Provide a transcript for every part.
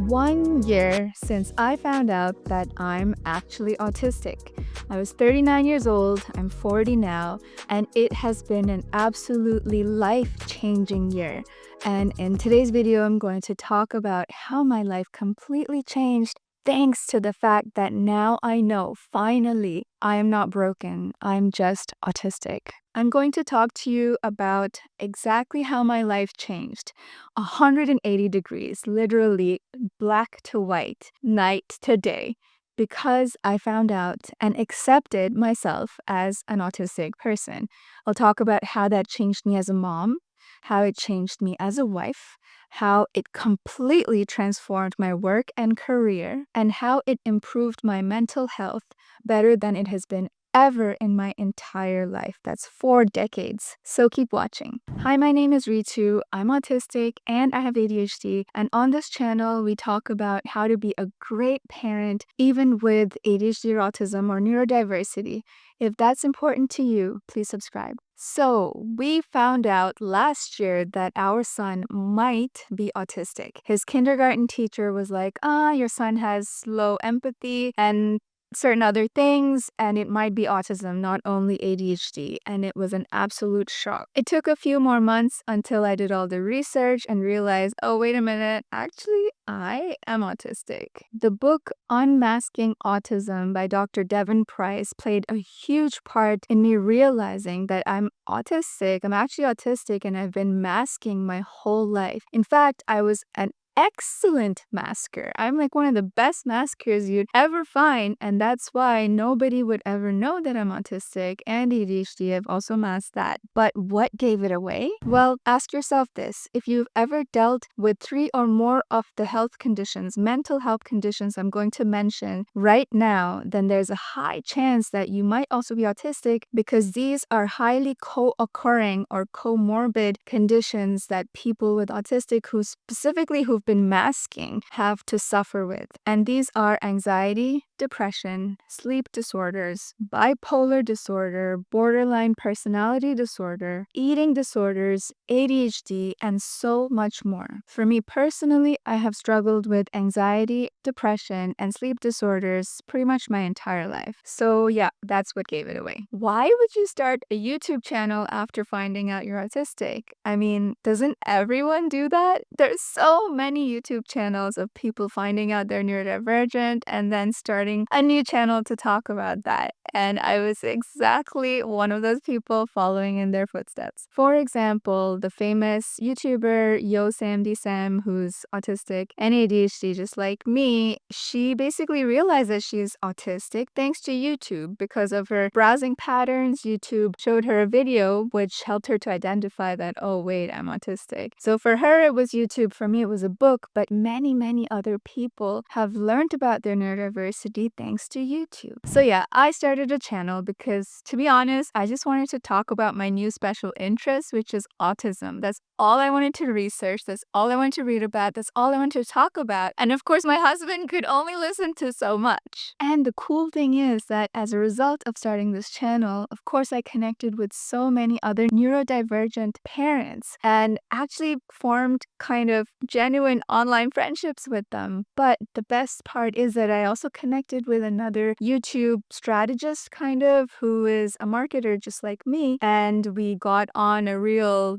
1 year since I found out that I'm actually autistic. I was 39 years old, I'm 40 now, and it has been an absolutely life-changing year. And in today's video, I'm going to talk about how my life completely changed thanks to the fact that now I know, finally, I am not broken, I'm just autistic. I'm going to talk to you about exactly how my life changed. 180 degrees, literally black to white, night to day, because I found out and accepted myself as an autistic person. I'll talk about how that changed me as a mom, how it changed me as a wife, how it completely transformed my work and career, and how it improved my mental health better than it has been ever in my entire life. That's 4 decades. So keep watching. Hi, my name is Ritu. I'm autistic and I have ADHD. And on this channel, we talk about how to be a great parent, even with ADHD or autism or neurodiversity. If that's important to you, please subscribe. So, we found out last year that our son might be autistic. His kindergarten teacher was like, your son has low empathy and certain other things, and it might be autism, not only ADHD, and it was an absolute shock. It took a few more months until I did all the research and realized, oh, wait a minute, actually, I am autistic. The book Unmasking Autism by Dr. Devin Price played a huge part in me realizing that I'm autistic. I'm actually autistic, and I've been masking my whole life. In fact, I was an excellent masker. I'm like one of the best maskers you'd ever find, and that's why nobody would ever know that I'm autistic and ADHD. I've also masked that. But what gave it away? Well, ask yourself this. If you've ever dealt with 3 or more of the health conditions, mental health conditions I'm going to mention right now, then there's a high chance that you might also be autistic, because these are highly co-occurring or comorbid conditions that people with autistic who've been masking have to suffer with. And these are anxiety, depression, sleep disorders, bipolar disorder, borderline personality disorder, eating disorders, ADHD, and so much more. For me personally, I have struggled with anxiety, depression, and sleep disorders pretty much my entire life. So yeah, that's what gave it away. Why would you start a YouTube channel after finding out you're autistic? I mean, doesn't everyone do that? There's so many YouTube channels of people finding out they're neurodivergent and then starting a new channel to talk about that. And I was exactly one of those people following in their footsteps. For example, the famous YouTuber Yo Sam D Sam, who's autistic and ADHD just like me, she basically realized that she's autistic thanks to YouTube. Because of her browsing patterns, YouTube showed her a video which helped her to identify that, oh wait, I'm autistic. So for her, it was YouTube. For me, it was a book, but many other people have learned about their neurodiversity thanks to YouTube. So yeah, I started a channel because, to be honest, I just wanted to talk about my new special interest, which is autism. That's all I wanted to research. That's all I wanted to read about. That's all I wanted to talk about. And of course, my husband could only listen to so much. And the cool thing is that as a result of starting this channel, of course, I connected with so many other neurodivergent parents and actually formed kind of genuine online friendships with them. But the best part is that I also connected with another YouTube strategist, kind of, who is a marketer just like me. And we got on a real,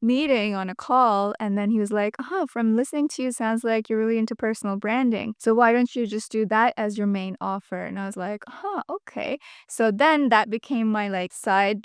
meeting on a call. And then he was like, from listening to you, sounds like you're really into personal branding. So why don't you just do that as your main offer? And I was like, okay. So then that became my side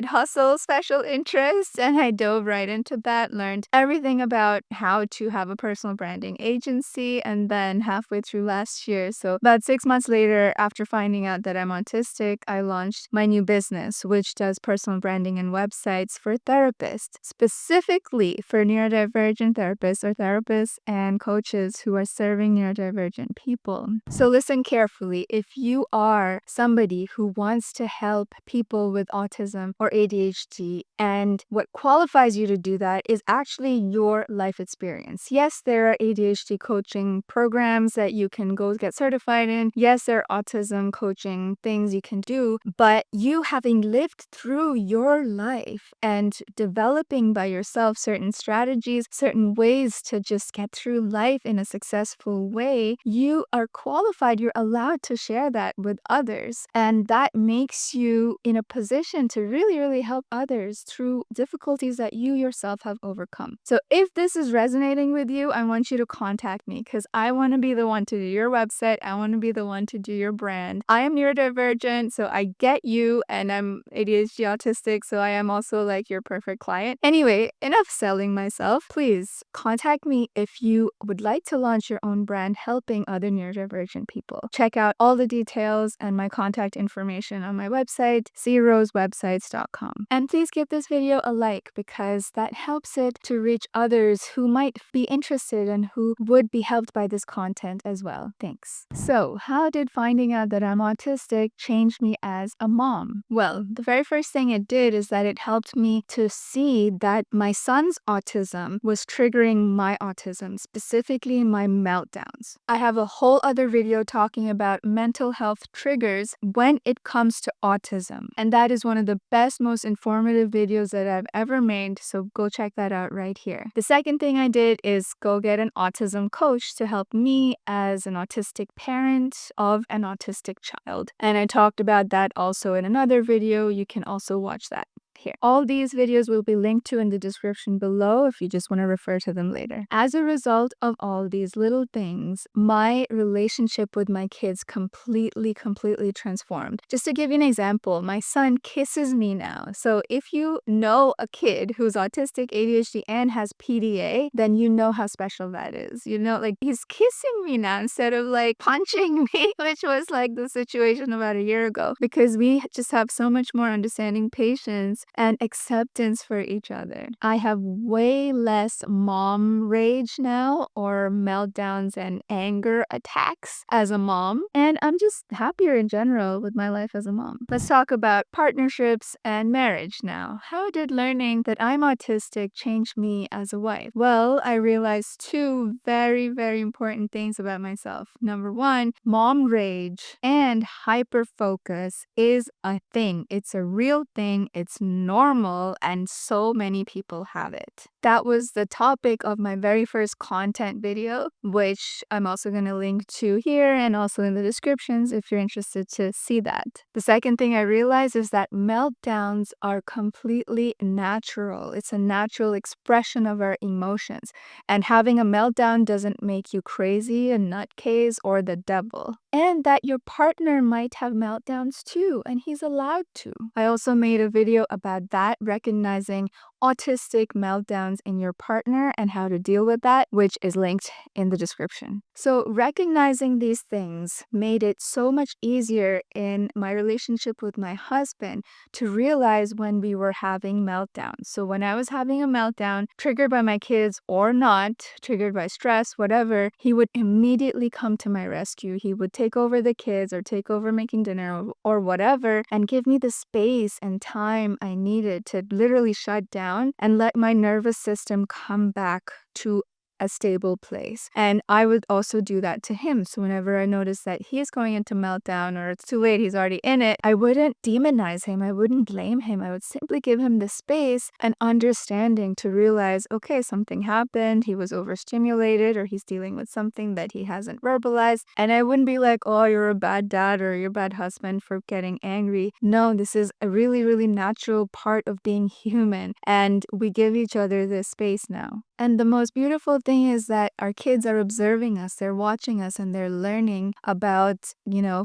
hustle, special interest. And I dove right into that, learned everything about how to have a personal branding agency. And then halfway through last year, so about 6 months later, after finding out that I'm autistic, I launched my new business, which does personal branding and websites for therapists, specifically for neurodivergent therapists or therapists and coaches who are serving neurodivergent people. So listen carefully. If you are somebody who wants to help people with autism or ADHD, and what qualifies you to do that is actually your life experience. experience. Yes, there are ADHD coaching programs that you can go get certified in. Yes, there are autism coaching things you can do, but you having lived through your life and developing by yourself certain strategies, certain ways to just get through life in a successful way, you are qualified. You're allowed to share that with others. And that makes you in a position to really, really help others through difficulties that you yourself have overcome. So if this is resonating with you, I want you to contact me because I want to be the one to do your website. I want to be the one to do your brand. I am neurodivergent, so I get you, and I'm ADHD autistic, so I am also like your perfect client. Anyway, enough selling myself. Please contact me if you would like to launch your own brand helping other neurodivergent people. Check out all the details and my contact information on my website, zeroswebsites.com. And please give this video a like because that helps it to reach others who might be interested and who would be helped by this content as well. Thanks. So, how did finding out that I'm autistic change me as a mom? Well, the very first thing it did is that it helped me to see that my son's autism was triggering my autism, specifically my meltdowns. I have a whole other video talking about mental health triggers when it comes to autism, and that is one of the best, most informative videos that I've ever made, so go check that out right here. The second thing I did is go get an autism coach to help me as an autistic parent of an autistic child, and I talked about that also in another video. You can also watch that here. All these videos will be linked to in the description below if you just want to refer to them later. As a result of all these little things, my relationship with my kids completely transformed. Just to give you an example, my son kisses me now. So if you know a kid who's autistic, ADHD, and has PDA, then you know how special that is. You know, like he's kissing me now instead of like punching me, which was like the situation about a year ago, because we just have so much more understanding, patience, and acceptance for each other. I have way less mom rage now, or meltdowns and anger attacks as a mom, and I'm just happier in general with my life as a mom. Let's talk about partnerships and marriage now. How did learning that I'm autistic change me as a wife? Well, I realized two very, very important things about myself. Number one, mom rage and hyper focus is a thing. It's a real thing. It's normal, and so many people have it. That was the topic of my very first content video, which I'm also going to link to here and also in the descriptions if you're interested to see that. The second thing I realized is that meltdowns are completely natural. It's a natural expression of our emotions, and having a meltdown doesn't make you crazy, a nutcase, or the devil. And that your partner might have meltdowns too, and he's allowed to. I also made a video about that, recognizing autistic meltdowns in your partner and how to deal with that, which is linked in the description. So recognizing these things made it so much easier in my relationship with my husband to realize when we were having meltdowns. So when I was having a meltdown, triggered by my kids or not, triggered by stress, whatever, he would immediately come to my rescue. He would take over the kids or take over making dinner or whatever and give me the space and time I needed to literally shut down and let my nervous system come back to a stable place. And I would also do that to him. So whenever I noticed that he's going into meltdown or it's too late, he's already in it, I wouldn't demonize him. I wouldn't blame him. I would simply give him the space and understanding to realize, okay, something happened. He was overstimulated or he's dealing with something that he hasn't verbalized. And I wouldn't be like, oh, you're a bad dad or you're a bad husband for getting angry. No, this is a really, really natural part of being human. And we give each other this space now. And the most beautiful thing is that our kids are observing us, they're watching us, and they're learning about,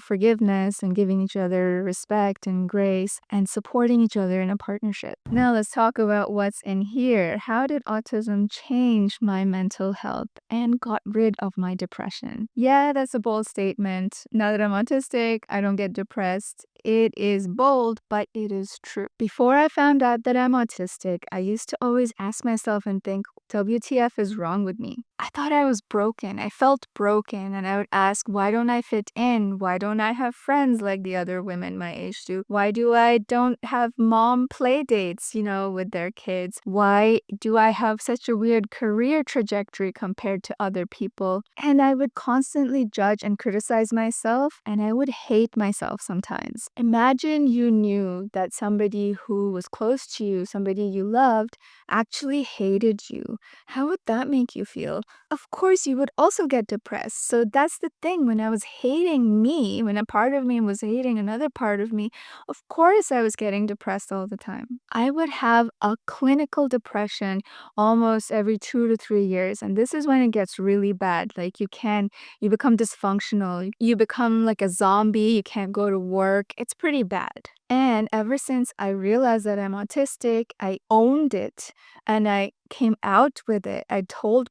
forgiveness and giving each other respect and grace and supporting each other in a partnership. Now let's talk about what's in here. How did autism change my mental health and got rid of my depression? Yeah, that's a bold statement. Now that I'm autistic, I don't get depressed. It is bold, but it is true. Before I found out that I'm autistic, I used to always ask myself and think, WTF is wrong with me? I thought I was broken. I felt broken, and I would ask, why don't I fit in? Why don't I have friends like the other women my age do? Why do I don't have mom play dates, with their kids? Why do I have such a weird career trajectory compared to other people? And I would constantly judge and criticize myself, and I would hate myself sometimes. Imagine you knew that somebody who was close to you, somebody you loved, actually hated you. How would that make you feel? Of course, you would also get depressed. So that's the thing. When I was hating me, when a part of me was hating another part of me, of course I was getting depressed all the time. I would have a clinical depression almost every 2 to 3 years. And this is when it gets really bad. Like you become dysfunctional. You become like a zombie. You can't go to work. It's pretty bad. And ever since I realized that I'm autistic, I owned it and I came out with it. I tell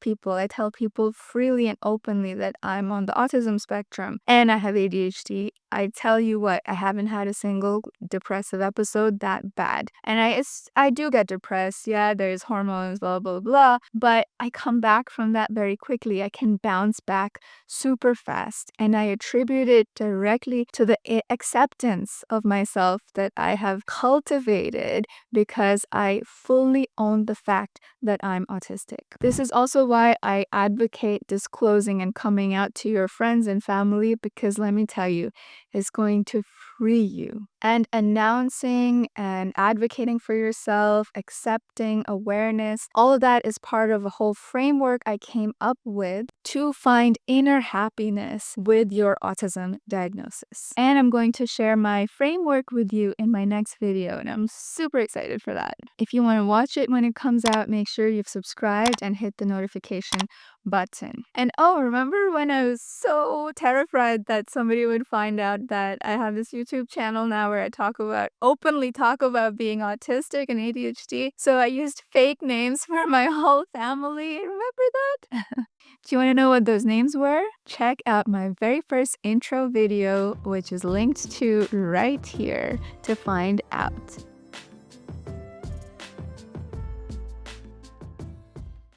people freely and openly that I'm on the autism spectrum and I have ADHD. I tell you what, I haven't had a single depressive episode that bad. And I do get depressed. Yeah, there's hormones, blah, blah, blah. But I come back from that very quickly. I can bounce back super fast. And I attribute it directly to the acceptance of myself that I have cultivated because I fully own the fact that I'm autistic. This is also why I advocate disclosing and coming out to your friends and family because let me tell you, it's going to free you. And announcing and advocating for yourself, accepting awareness, all of that is part of a whole framework I came up with to find inner happiness with your autism diagnosis. And I'm going to share my framework with you in my next video, and I'm super excited for that. If you want to watch it when it comes out, make sure you've subscribed and hit the notification button. And oh, remember when I was so terrified that somebody would find out that I have this YouTube channel now where I openly talk about being autistic and ADHD? So I used fake names for my whole family. Remember that? Do you want to know what those names were? Check out my very first intro video, which is linked to right here to find out.